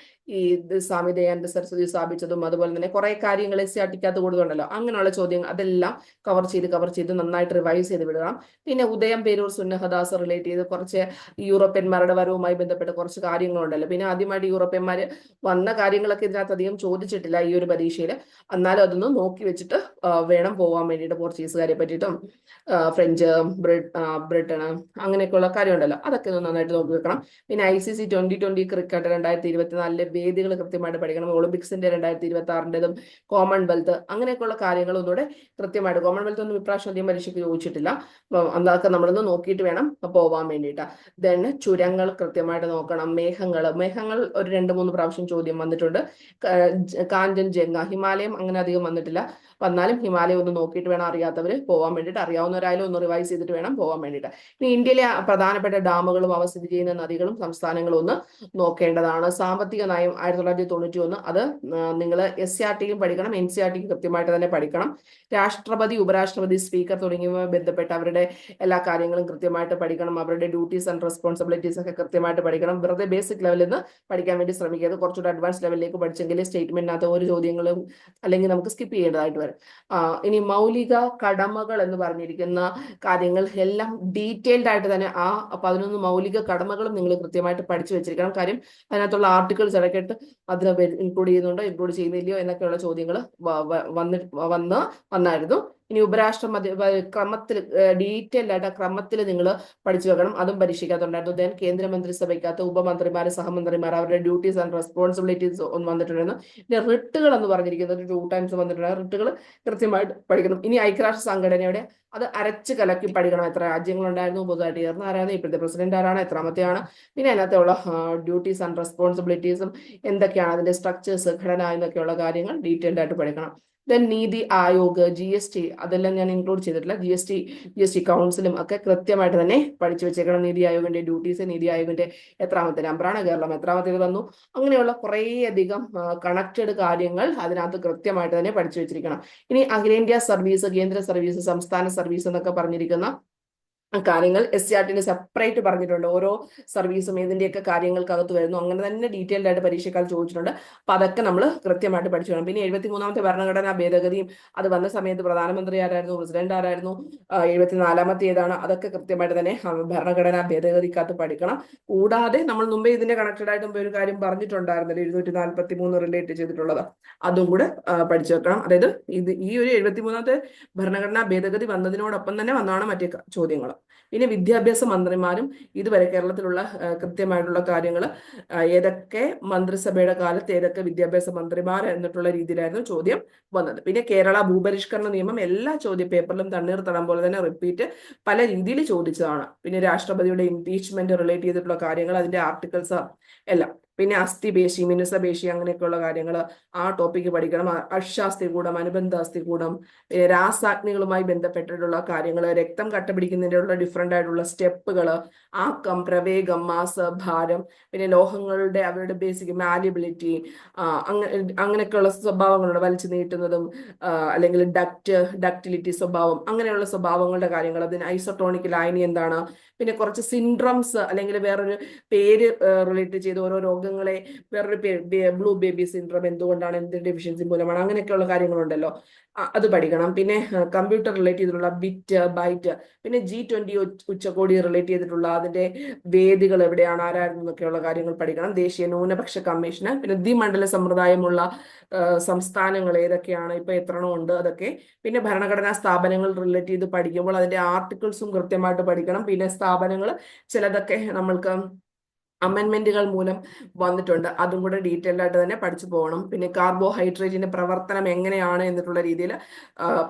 ഈ സ്വാമി ദയാനന്ദ സരസ്വതി സ്ഥാപിച്ചതും അതുപോലെ തന്നെ കുറെ കാര്യങ്ങൾ SCRT-ക്കകത്ത് കൊടുക്കുന്നുണ്ടല്ലോ. അങ്ങനെയുള്ള ചോദ്യങ്ങൾ അതെല്ലാം കവർ ചെയ്ത് നന്നായിട്ട് റിവൈസ് ചെയ്ത് വിടണം. പിന്നെ ഉദയം പേരൂർ സുന്നഹദാസ് റിലേറ്റ് ചെയ്ത് കുറച്ച് യൂറോപ്യന്മാരുടെ വരവുമായി ബന്ധപ്പെട്ട് കുറച്ച് കാര്യങ്ങളുണ്ടല്ലോ. പിന്നെ ആദ്യമായിട്ട് യൂറോപ്യന്മാര് വന്ന കാര്യങ്ങളൊക്കെ ഇതിനകത്ത് അധികം ചോദിച്ചിട്ടില്ല ഈ ഒരു പരീക്ഷയിൽ. എന്നാലും അതൊന്ന് നോക്കി വെച്ചിട്ട് വേണം പോകാൻ വേണ്ടിയിട്ട്. പോർച്ചുഗീസുകാരെ പറ്റിയിട്ടും ഫ്രഞ്ച്, ബ്രിട്ടന് അങ്ങനെയൊക്കെയുള്ള കാര്യമുണ്ടല്ലോ, അതൊക്കെ ഒന്ന് നന്നായിട്ട് നോക്കി വെക്കണം. പിന്നെ ICC 2020 ക്രിക്കറ്റ് 2024 വേദികൾ കൃത്യമായിട്ട് പഠിക്കണം. ഒളിമ്പിക്സിന്റെ 2026-ന്റേതും കോമൺവെൽത്ത് അങ്ങനെയൊക്കെയുള്ള കാര്യങ്ങൾ ഒന്നുകൂടെ കൃത്യമായിട്ട്. കോമൺവെൽത്ത് ഒന്നും ഇപ്രാവശ്യം അധികം പരീക്ഷയ്ക്ക് ചോദിച്ചിട്ടില്ല. അതൊക്കെ നമ്മളൊന്ന് നോക്കിയിട്ട് വേണം പോവാൻ വേണ്ടിയിട്ട്. ദെൻ ചുരങ്ങൾ കൃത്യമായിട്ട് നോക്കണം. മേഘങ്ങൾ ഒരു 2-3 പ്രാവശ്യം ചോദ്യം വന്നിട്ടുണ്ട്. കാഞ്ചൻജംഗ, ഹിമാലയം അങ്ങനെ അധികം വന്നിട്ടില്ല. വന്നാലും ഹിമാലയം ഒന്ന് നോക്കിയിട്ട് വേണം അറിയാത്തവർ പോകാൻ വേണ്ടിയിട്ട്. അറിയാവുന്നവരായാലും ഒന്ന് റിവൈസ് ചെയ്തിട്ട് വേണം പോകാൻ വേണ്ടിയിട്ട്. ഇനി ഇന്ത്യയിലെ പ്രധാനപ്പെട്ട ഡാമുകളും അവ സ്ഥിതി ചെയ്യുന്ന നദികളും സംസ്ഥാനങ്ങളും ഒന്ന് നോക്കേണ്ടതാണ്. സാമ്പത്തിക നയം 1991, അത് നിങ്ങൾ SCRT-യും പഠിക്കണം, NCRT-യും കൃത്യമായിട്ട് തന്നെ പഠിക്കണം. രാഷ്ട്രപതി, ഉപരാഷ്ട്രപതി, സ്പീക്കർ തുടങ്ങിയവ ബന്ധപ്പെട്ട് അവരുടെ എല്ലാ കാര്യങ്ങളും കൃത്യമായിട്ട് പഠിക്കണം. അവരുടെ ഡ്യൂട്ടീസ് ആൻഡ് റെസ്പോൺസിബിലിറ്റീസ് ഒക്കെ കൃത്യമായിട്ട് പഠിക്കണം. വെറുതെ ബേസിക് ലെവലിൽ നിന്ന് പഠിക്കാൻ വേണ്ടി ശ്രമിക്കുക. കുറച്ചുകൂടെ അഡ്വാൻസ് ലെവലിലേക്ക് പഠിച്ചെങ്കിൽ സ്റ്റേറ്റ്മെന്റിനകത്ത് ഒരു ചോദ്യങ്ങളും അല്ലെങ്കിൽ നമുക്ക് സ്കിപ്പ് ചെയ്യേണ്ടതായിട്ട് വരും. ഇനി മൗലിക കടമകൾ എന്ന് പറഞ്ഞിരിക്കുന്ന കാര്യങ്ങൾ എല്ലാം ഡീറ്റെയിൽഡ് ആയിട്ട് തന്നെ ആ 11 മൗലിക കടമകളും നിങ്ങൾ കൃത്യമായിട്ട് പഠിച്ചു വെച്ചിരിക്കണം. കാര്യം അതിനകത്തുള്ള ആർട്ടിക്കിൾസ് ഇടയ്ക്കിട്ട് അതിന് ഇൻക്ലൂഡ് ചെയ്യുന്നുണ്ടോ, ഇൻക്ലൂഡ് ചെയ്യുന്നില്ലയോ എന്നൊക്കെയുള്ള ചോദ്യങ്ങൾ വന്നായിരുന്നു. ഇനി ഉപരാഷ്ട്രപതി ക്രമത്തിൽ ഡീറ്റെയിൽഡ് ആയിട്ട് ആ ക്രമത്തിൽ നിങ്ങൾ പഠിച്ചു വെക്കണം. അതും പരീക്ഷിക്കാത്തുണ്ടായിരുന്നു. ദെൻ കേന്ദ്രമന്ത്രിസഭയ്ക്കകത്ത് ഉപമന്ത്രിമാർ, സഹമന്ത്രിമാർ, അവരുടെ ഡ്യൂട്ടീസ് ആൻഡ് റെസ്പോൺസിബിലിറ്റീസ് വന്നിട്ടുണ്ടായിരുന്നു. പിന്നെ റിട്ടുകൾ എന്ന് പറഞ്ഞിരിക്കുന്നത് 2 ടൈംസ് വന്നിട്ടുണ്ട്. റിട്ടുകൾ കൃത്യമായിട്ട് പഠിക്കണം. ഇനി ഐക്യരാഷ്ട്ര സംഘടനയുടെ അത് അരച്ച് കലക്കി പഠിക്കണം. എത്ര രാജ്യങ്ങളുണ്ടായിരുന്നു, പുതുതായിട്ട് ചേർന്ന ആരാണ്, ഇപ്പോഴത്തെ പ്രസിഡന്റ് ആരാണ്, എത്രാമത്തെയാണ്, പിന്നെ അതിനകത്തുള്ള ഡ്യൂട്ടീസ് ആൻഡ് റെസ്പോൺസിബിലിറ്റീസും എന്തൊക്കെയാണ്, അതിന്റെ സ്ട്രക്ചേഴ്സ്, ഘടന എന്നൊക്കെയുള്ള കാര്യങ്ങൾ ഡീറ്റെയിൽഡ് ആയിട്ട് പഠിക്കണം. ദെൻ നീതി ആയോഗ്, GST അതെല്ലാം ഞാൻ ഇൻക്ലൂഡ് ചെയ്തിട്ടില്ല. GST കൗൺസിലും ഒക്കെ കൃത്യമായിട്ട് തന്നെ പഠിച്ചു വെച്ചേക്കണം. നീതി ആയോഗിന്റെ ഡ്യൂട്ടീസ്, നീതി ആയോഗിന്റെ എത്രാമത്തെ നമ്പറാണ്, കേരളം എത്രാമത്തേത് വന്നു, അങ്ങനെയുള്ള കുറേയധികം കണക്റ്റഡ് കാര്യങ്ങൾ അതിനകത്ത് കൃത്യമായിട്ട് തന്നെ പഠിച്ചു വെച്ചിരിക്കണം. ഇനി അഖിലേന്ത്യാ സർവീസ്, കേന്ദ്ര സർവീസ്, സംസ്ഥാന സർവീസ് എന്നൊക്കെ പറഞ്ഞിരിക്കുന്ന കാര്യങ്ങൾ SCRT-ന് സെപ്പറേറ്റ് പറഞ്ഞിട്ടുണ്ട്. ഓരോ സർവീസും ഏതിന്റെയൊക്കെ കാര്യങ്ങൾക്കകത്ത് വരുന്നു, അങ്ങനെ തന്നെ ഡീറ്റെയിൽഡ് ആയിട്ട് പരീക്ഷക്കാർ ചോദിച്ചിട്ടുണ്ട്. അപ്പൊ അതൊക്കെ നമ്മൾ കൃത്യമായിട്ട് പഠിച്ചു വേണം. പിന്നെ 73-ാമത്തെ ഭരണഘടനാ ഭേദഗതിയും അത് വന്ന സമയത്ത് പ്രധാനമന്ത്രി ആരായിരുന്നു, പ്രസിഡന്റ് ആരായിരുന്നു, 74-ാമത്തെ ഏതാണ്, അതൊക്കെ കൃത്യമായിട്ട് തന്നെ ഭരണഘടനാ ഭേദഗതിക്കകത്ത് പഠിക്കണം. കൂടാതെ നമ്മൾ മുമ്പേ ഇതിന്റെ കണക്റ്റഡ് ആയിട്ട് മുമ്പേ ഒരു കാര്യം പറഞ്ഞിട്ടുണ്ടായിരുന്നല്ലോ, 243 റിലേറ്റ് ചെയ്തിട്ടുള്ളത്, അതും കൂടെ പഠിച്ചു വെക്കണം. അതായത് ഈ ഒരു 73-ാമത്തെ ഭരണഘടനാ ഭേദഗതി വന്നതിനോടൊപ്പം തന്നെ വന്നതാണ് മറ്റേ ചോദ്യങ്ങൾ. പിന്നെ വിദ്യാഭ്യാസ മന്ത്രിമാരും ഇതുവരെ കേരളത്തിലുള്ള കൃത്യമായിട്ടുള്ള കാര്യങ്ങൾ, ഏതൊക്കെ മന്ത്രിസഭയുടെ കാലത്ത് ഏതൊക്കെ വിദ്യാഭ്യാസ മന്ത്രിമാർ എന്നിട്ടുള്ള രീതിയിലായിരുന്നു ചോദ്യം വന്നത്. പിന്നെ കേരള ഭൂപരിഷ്കരണ നിയമം എല്ലാ ചോദ്യ പേപ്പറിലും തണ്ണീർത്തടം പോലെ തന്നെ റിപ്പീറ്റ് പല രീതിയിൽ ചോദിച്ചതാണ്. പിന്നെ രാഷ്ട്രപതിയുടെ ഇംപീച്ച്മെന്റ് റിലേറ്റ് ചെയ്തിട്ടുള്ള കാര്യങ്ങൾ, അതിന്റെ ആർട്ടിക്കിൾസ് എല്ലാം. പിന്നെ അസ്ഥിപേശി, മിനുസപേശി അങ്ങനെയൊക്കെയുള്ള കാര്യങ്ങൾ ആ ടോപ്പിക്ക് പഠിക്കണം. അക്ഷാസ്ഥികൂടം, അനുബന്ധ അസ്ഥികൂടം, രാസാഗ്നികളുമായി ബന്ധപ്പെട്ടിട്ടുള്ള കാര്യങ്ങൾ, രക്തം കട്ടപിടിക്കുന്നതിനുള്ള ഡിഫറെന്റ് ആയിട്ടുള്ള സ്റ്റെപ്പുകൾ, ആക്കം, പ്രവേഗം, മാസ്, ഭാരം, പിന്നെ ലോഹങ്ങളുടെ അവരുടെ ബേസിക് മാലിബിലിറ്റി, അങ്ങനെയൊക്കെയുള്ള സ്വഭാവങ്ങളുണ്ട്. വലിച്ചു നീട്ടുന്നതും അല്ലെങ്കിൽ ഡക്റ്റിലിറ്റി സ്വഭാവം, അങ്ങനെയുള്ള സ്വഭാവങ്ങളുടെ കാര്യങ്ങൾ. അതിന് ഐസോട്ടോണിക് ലായനി എന്താണ്, പിന്നെ കുറച്ച് സിൻഡ്രംസ് അല്ലെങ്കിൽ വേറൊരു പേര് റിലേറ്റ് ചെയ്ത് ഓരോ രോഗങ്ങളെ വേറൊരു പേര്, ബ്ലൂ ബേബി സിൻഡ്രം എന്തുകൊണ്ടാണ്, എന്ത് ഡെഫിഷ്യൻസി മൂലമാണ്, അങ്ങനെയൊക്കെയുള്ള കാര്യങ്ങളുണ്ടല്ലോ, അത് പഠിക്കണം. പിന്നെ കമ്പ്യൂട്ടർ റിലേറ്റ് ചെയ്തിട്ടുള്ള ബിറ്റ്, ബൈറ്റ്, പിന്നെ G20 ഉച്ചകോടി റിലേറ്റ് ചെയ്തിട്ടുള്ള അതിന്റെ വേദികൾ എവിടെയാണ്, ആരായിരുന്നു എന്നൊക്കെയുള്ള കാര്യങ്ങൾ പഠിക്കണം. ദേശീയ ന്യൂനപക്ഷ കമ്മീഷന്, പിന്നെ ദ്വിമണ്ഡല സമ്പ്രദായമുള്ള സംസ്ഥാനങ്ങൾ ഏതൊക്കെയാണ്, ഇപ്പൊ എത്രണ്ണം ഉണ്ട്, അതൊക്കെ. പിന്നെ ഭരണഘടനാ സ്ഥാപനങ്ങൾ റിലേറ്റ് ചെയ്ത് പഠിക്കുമ്പോൾ അതിന്റെ ആർട്ടിക്കിൾസും കൃത്യമായിട്ട് പഠിക്കണം. പിന്നെ സ്ഥാപനങ്ങൾ ചിലതൊക്കെ നമ്മൾക്ക് അമെന്റ്മെന്റുകൾ മൂലം വന്നിട്ടുണ്ട്, അതും കൂടെ ഡീറ്റെയിൽഡ് ആയിട്ട് തന്നെ പഠിച്ചു പോകണം. പിന്നെ കാർബോഹൈഡ്രേറ്റിന്റെ പ്രവർത്തനം എങ്ങനെയാണ് എന്നിട്ടുള്ള രീതിയിൽ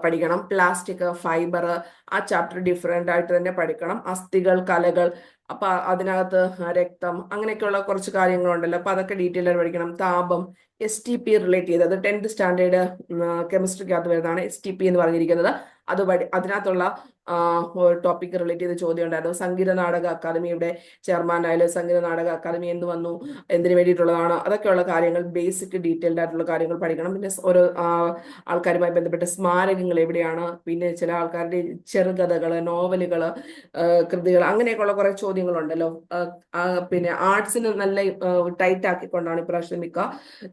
പഠിക്കണം. പ്ലാസ്റ്റിക്, ഫൈബർ, ആ ചാപ്റ്റർ ഡിഫറെന്റ് ആയിട്ട് തന്നെ പഠിക്കണം. അസ്ഥികൾ, കലകൾ, അപ്പൊ അതിനകത്ത് രക്തം, അങ്ങനെയൊക്കെയുള്ള കുറച്ച് കാര്യങ്ങളുണ്ടല്ലോ, അപ്പൊ അതൊക്കെ ഡീറ്റെയിൽ ആയിട്ട് പഠിക്കണം. താപം, STP റിലേറ്റ് ചെയ്തത് 10th സ്റ്റാൻഡേർഡ് കെമിസ്ട്രിക്കകത്ത് വരുന്നതാണ് STP എന്ന് പറഞ്ഞിരിക്കുന്നത്. അതിനകത്തുള്ള ടോപ്പിക് റിലേറ്റ് ചെയ്ത് ചോദ്യം ഉണ്ടായിരുന്നു. സംഗീത നാടക അക്കാദമിയുടെ ചെയർമാനായാലും സംഗീത നാടക അക്കാദമി എന്ന് വന്നു, എന്തിനു വേണ്ടിയിട്ടുള്ളതാണ്, അതൊക്കെയുള്ള കാര്യങ്ങൾ, ബേസിക് ഡീറ്റെയിൽഡ് ആയിട്ടുള്ള കാര്യങ്ങൾ പഠിക്കണം. പിന്നെ ഓരോ ആൾക്കാരുമായി ബന്ധപ്പെട്ട സ്മാരകങ്ങൾ എവിടെയാണ്, പിന്നെ ചില ആൾക്കാരുടെ ചെറുകഥകള്, നോവലുകള്, കൃതികൾ, അങ്ങനെയൊക്കെയുള്ള കുറെ ചോദ്യങ്ങളുണ്ടല്ലോ. പിന്നെ ആർട്സിന് നല്ല ടൈറ്റ് ആക്കിക്കൊണ്ടാണ് ഇപ്രാവശ്യം മിക്ക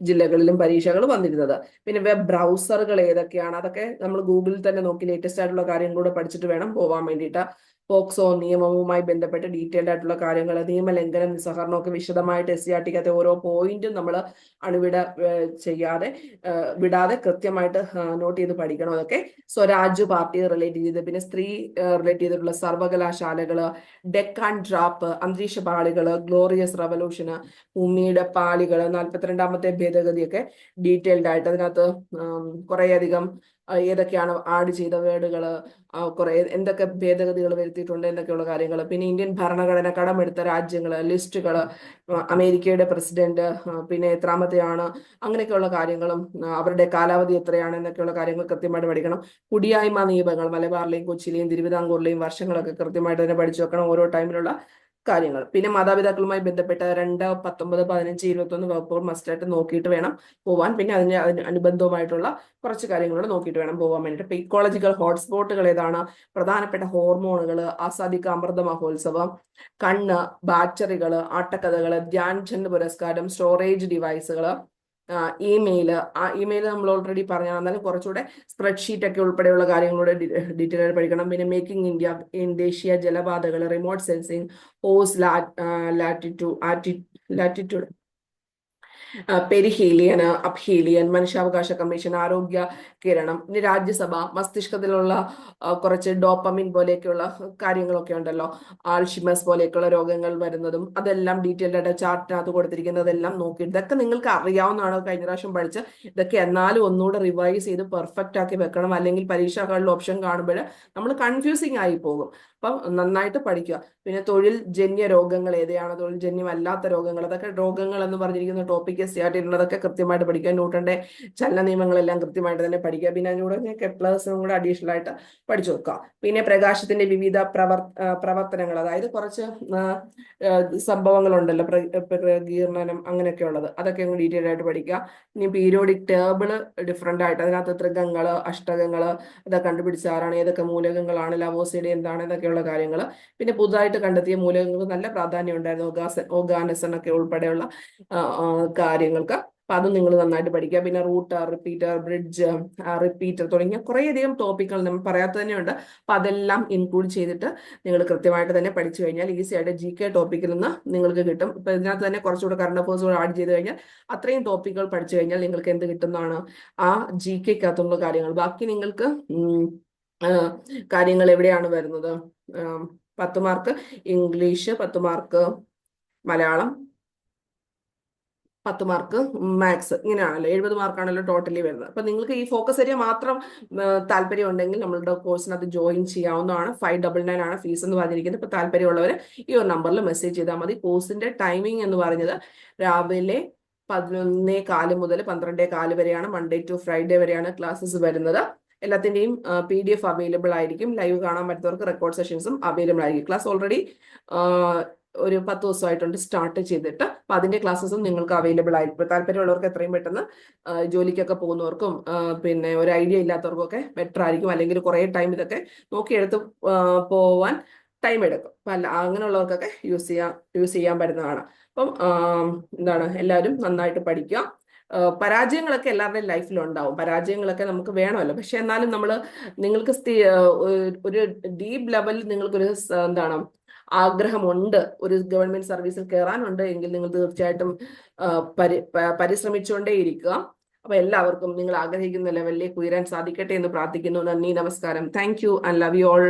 ജില്ലകളിലും പരീക്ഷകൾ വന്നിരുന്നത്. പിന്നെ വെബ് ബ്രൗസറുകൾ ഏതൊക്കെയാണ്, അതൊക്കെ നമ്മൾ ഗൂഗിളിൽ തന്നെ നോക്കി ലേറ്റസ്റ്റ് ആയിട്ടുള്ള കാര്യങ്ങളൂടെ പഠിച്ചിട്ട് വേണം പോവാൻ വേണ്ടിയിട്ട്. പോക്സോ നിയമവുമായി ബന്ധപ്പെട്ട് ഡീറ്റെയിൽഡ് ആയിട്ടുള്ള കാര്യങ്ങൾ, നിയമലംഘനം, നിസ്സഹകരണം ഒക്കെ വിശദമായിട്ട് SCRT-ക്കകത്തെ ഓരോ പോയിന്റും നമ്മൾ അണുവിട വിടാതെ കൃത്യമായിട്ട് നോട്ട് ചെയ്ത് പഠിക്കണം. അതൊക്കെ സ്വരാജ് പാർട്ടി റിലേറ്റ് ചെയ്ത്, പിന്നെ സ്ത്രീ റിലേറ്റ് ചെയ്തിട്ടുള്ള സർവകലാശാലകള്, ഡെക്കാൻ ഡ്രാപ്പ്, അന്തരീക്ഷ പാളികള്, ഗ്ലോറിയസ് റവല്യൂഷന്, ഭൂമിയുടെ പാളികള്, 42ാമത്തെ ഭേദഗതിയൊക്കെ ഡീറ്റെയിൽഡ് ആയിട്ട് അതിനകത്ത് കുറേയധികം ഏതൊക്കെയാണ് ആഡ് ചെയ്ത വേർഡുകള്, കുറെ എന്തൊക്കെ ഭേദഗതികൾ വരുത്തിയിട്ടുണ്ട് എന്നൊക്കെയുള്ള കാര്യങ്ങൾ, പിന്നെ ഇന്ത്യൻ ഭരണഘടന കടമെടുത്ത രാജ്യങ്ങള്, ലിസ്റ്റുകള്, അമേരിക്കയുടെ പ്രസിഡന്റ് പിന്നെ എത്രാമത്തെയാണ്, അങ്ങനെയൊക്കെയുള്ള കാര്യങ്ങളും അവരുടെ കാലാവധി എത്രയാണ് എന്നൊക്കെയുള്ള കാര്യങ്ങൾ കൃത്യമായിട്ട് പഠിക്കണം. കുടിയായ്മ നിയമങ്ങൾ മലബാറിലെയും കൊച്ചിയിലെയും തിരുവിതാംകൂറിലെയും വർഷങ്ങളൊക്കെ കൃത്യമായിട്ട് തന്നെ പഠിച്ചു വെക്കണം, ഓരോ ടൈമിലുള്ള കാര്യങ്ങൾ. പിന്നെ മാതാപിതാക്കളുമായി ബന്ധപ്പെട്ട 2, 19, 15, 21 വകുപ്പുകൾ മസ്റ്റായിട്ട് നോക്കിയിട്ട് വേണം പോവാൻ. പിന്നെ അതിന് അനുബന്ധവുമായിട്ടുള്ള കുറച്ച് കാര്യങ്ങളോട് നോക്കിയിട്ട് വേണം പോകാൻ വേണ്ടിയിട്ട്. ഇപ്പൊ ഇക്കോളജിക്കൽ ഹോട്ട്സ്പോട്ടുകൾ ഏതാണ്, പ്രധാനപ്പെട്ട ഹോർമോണുകൾ, ആസാദിക അമൃത മഹോത്സവം, കണ്ണ്, ബാറ്ററികള്, ആട്ടക്കഥകള്, ധ്യാൻചന്ദ് പുരസ്കാരം, സ്റ്റോറേജ് ഡിവൈസുകള്, ഇമെയിൽ നമ്മൾ ഓൾറെഡി പറഞ്ഞു, എന്നാലും കുറച്ചുകൂടെ സ്പ്രെഡ്ഷീറ്റ് ഒക്കെ ഉൾപ്പെടെയുള്ള കാര്യങ്ങളൂടെ ഡീറ്റെയിൽ ആയിട്ട് പഠിക്കണം. പിന്നെ മേക്കിംഗ് ഇന്ത്യ, ഇൻഡേഷ്യ ജലപാതകൾ, റിമോട്ട് സെൻസിങ്, ഹോസ് ലാറ്റിറ്റ്യൂഡ്, പെരിഹീലിയൻ, അപ്ഹീലിയൻ, മനുഷ്യാവകാശ കമ്മീഷൻ, ആരോഗ്യ കിരണം, ഇനി രാജ്യസഭ, മസ്തിഷ്കത്തിലുള്ള കുറച്ച് ഡോപ്പമിൻ പോലെയൊക്കെയുള്ള കാര്യങ്ങളൊക്കെ ഉണ്ടല്ലോ, ആൽഷിമസ് പോലെയൊക്കെയുള്ള രോഗങ്ങൾ വരുന്നതും അതെല്ലാം ഡീറ്റെയിൽഡ് ആയിട്ട് ചാർട്ടിനകത്ത് കൊടുത്തിരിക്കുന്നതെല്ലാം നോക്കി, ഇതൊക്കെ നിങ്ങൾക്ക് അറിയാവുന്നതാണ്, കഴിഞ്ഞ പ്രാവശ്യം പഠിച്ച്, ഇതൊക്കെ എന്നാലും ഒന്നുകൂടെ റിവൈസ് ചെയ്ത് പെർഫെക്റ്റ് ആക്കി വെക്കണം. അല്ലെങ്കിൽ പരീക്ഷാ ഹാളിൽ ഓപ്ഷൻ കാണുമ്പോൾ നമ്മൾ കൺഫ്യൂസിങ് ആയി പോകും. അപ്പം നന്നായിട്ട് പഠിക്കുക. പിന്നെ തൊഴിൽ ജന്യ രോഗങ്ങൾ ഏതെയാണ്, തൊഴിൽ ജന്യമല്ലാത്ത രോഗങ്ങൾ, അതൊക്കെ രോഗങ്ങൾ എന്ന് പറഞ്ഞിരിക്കുന്ന ടോപ്പിക് SCRT-യിലുള്ളതൊക്കെ കൃത്യമായിട്ട് പഠിക്കുക. ന്യൂട്ടന്റെ ചലന നിയമങ്ങളെല്ലാം കൃത്യമായിട്ട് തന്നെ പഠിക്കുക. പിന്നെ അതിനൂടെ കെപ്ലേഴ്സും കൂടെ അഡീഷണൽ ആയിട്ട് പഠിച്ചു വെക്കുക. പിന്നെ പ്രകാശത്തിന്റെ വിവിധ പ്രവർത്തനങ്ങൾ, അതായത് കുറച്ച് സംഭവങ്ങളുണ്ടല്ലോ, പ്രകീർണനം അങ്ങനെയൊക്കെ ഉള്ളത്, അതൊക്കെ ഡീറ്റെയിൽ ആയിട്ട് പഠിക്കുക. ഇനി പീരിയോഡിക് ടേബിള് ഡിഫറെന്റ് ആയിട്ട് അതിനകത്ത് ത്രികങ്ങള്, അഷ്ടകങ്ങള്, ഇതൊക്കെ കണ്ടുപിടിച്ച ആരാണ്, ഏതൊക്കെ മൂലകങ്ങളാണ്, ലവോസിഡി എന്താണ്, ഇതൊക്കെയുള്ള കാര്യങ്ങൾ. പിന്നെ പുതുതായിട്ട് കണ്ടെത്തിയ മൂലകങ്ങൾക്ക് നല്ല പ്രാധാന്യം ഉണ്ടായിരുന്നു, ഓർഗാനിസം ഒക്കെ ഉൾപ്പെടെയുള്ള കാര്യങ്ങൾക്ക്. അപ്പൊ അത് നിങ്ങൾ നന്നായിട്ട് പഠിക്കുക. പിന്നെ റൂട്ടർ, റിപ്പീറ്റർ, ബ്രിഡ്ജ്, റിപ്പീറ്റർ തുടങ്ങിയ കുറേയധികം ടോപ്പിക്കുകൾ നമ്മൾ പറയാത്ത തന്നെയുണ്ട്. അപ്പൊ അതെല്ലാം ഇൻക്ലൂഡ് ചെയ്തിട്ട് നിങ്ങൾ കൃത്യമായിട്ട് തന്നെ പഠിച്ചു കഴിഞ്ഞാൽ ഈസി ആയിട്ട് GK ടോപ്പിക്കിൽ നിന്ന് നിങ്ങൾക്ക് കിട്ടും. ഇപ്പൊ ഇതിനകത്ത് തന്നെ കുറച്ചുകൂടെ കറണ്ട് അഫേഴ്സ് കൂടെ ആഡ് ചെയ്ത് കഴിഞ്ഞാൽ അത്രയും ടോപ്പിക്കുകൾ പഠിച്ചു കഴിഞ്ഞാൽ നിങ്ങൾക്ക് എന്ത് കിട്ടുന്നതാണ്, ആ GKക്കകത്തുള്ള കാര്യങ്ങൾ. ബാക്കി നിങ്ങൾക്ക് കാര്യങ്ങൾ എവിടെയാണ് വരുന്നത്, 10 mark English, 10 mark Malayalam, 10 mark maths, ഇങ്ങനെയാണല്ലോ, 70 മാർക്കാണല്ലോ ടോട്ടലി വരുന്നത്. അപ്പൊ നിങ്ങൾക്ക് ഈ ഫോക്കസ് ഏരിയ മാത്രം താല്പര്യം ഉണ്ടെങ്കിൽ നമ്മളുടെ കോഴ്സിനകത്ത് ജോയിൻ ചെയ്യാവുന്നതാണ്. 599 ആണ് ഫീസ് എന്ന് പറഞ്ഞിരിക്കുന്നത്. ഇപ്പൊ താല്പര്യമുള്ളവർ ഈ ഒരു നമ്പറിൽ മെസ്സേജ് ചെയ്താൽ മതി. കോഴ്സിന്റെ ടൈമിംഗ് എന്ന് പറഞ്ഞത് രാവിലെ 11:15 മുതൽ 12:15 വരെയാണ്, മൺഡേ ടു ഫ്രൈഡേ വരെയാണ് ക്ലാസ്സസ് വരുന്നത്. എല്ലാത്തിന്റെയും PDF അവൈലബിൾ ആയിരിക്കും. ലൈവ് കാണാൻ പറ്റുന്നവർക്ക് റെക്കോർഡ് സെഷൻസും അവൈലബിൾ ആയിരിക്കും. ക്ലാസ് ഓൾറെഡി ഒരു 10 ദിവസമായിട്ടുണ്ട് സ്റ്റാർട്ട് ചെയ്തിട്ട്. അപ്പൊ അതിന്റെ ക്ലാസ്സസും നിങ്ങൾക്ക് അവൈലബിൾ ആയിരിക്കും. താല്പര്യമുള്ളവർക്ക് എത്രയും പെട്ടെന്ന്, ജോലിക്കൊക്കെ പോകുന്നവർക്കും പിന്നെ ഒരു ഐഡിയ ഇല്ലാത്തവർക്കും ഒക്കെ ബെറ്റർ ആയിരിക്കും. അല്ലെങ്കിൽ കുറെ ടൈം ഇതൊക്കെ നോക്കിയെടുത്ത് പോവാൻ ടൈം എടുക്കും. അപ്പൊ അല്ല, അങ്ങനെയുള്ളവർക്കൊക്കെ യൂസ് ചെയ്യാൻ പറ്റുന്നതാണ്. അപ്പം എന്താണ്, എല്ലാവരും നന്നായിട്ട് പഠിക്കുക. പരാജയങ്ങളൊക്കെ എല്ലാവരുടെയും ലൈഫിൽ ഉണ്ടാവും, പരാജയങ്ങളൊക്കെ നമുക്ക് വേണമല്ലോ. പക്ഷെ എന്നാലും നിങ്ങൾക്ക് ഒരു ഡീപ്പ് ലെവലിൽ നിങ്ങൾക്കൊരു എന്താണ് ആഗ്രഹമുണ്ട്, ഒരു ഗവൺമെന്റ് സർവീസിൽ കയറാനുണ്ട് എങ്കിൽ നിങ്ങൾ തീർച്ചയായിട്ടും പരിശ്രമിച്ചുകൊണ്ടേ ഇരിക്കുക. അപ്പൊ എല്ലാവർക്കും നിങ്ങൾ ആഗ്രഹിക്കുന്ന ലെവലിലേക്ക് ഉയരാൻ സാധിക്കട്ടെ എന്ന് പ്രാർത്ഥിക്കുന്നു. നന്ദി, നമസ്കാരം. Thank you and love you all.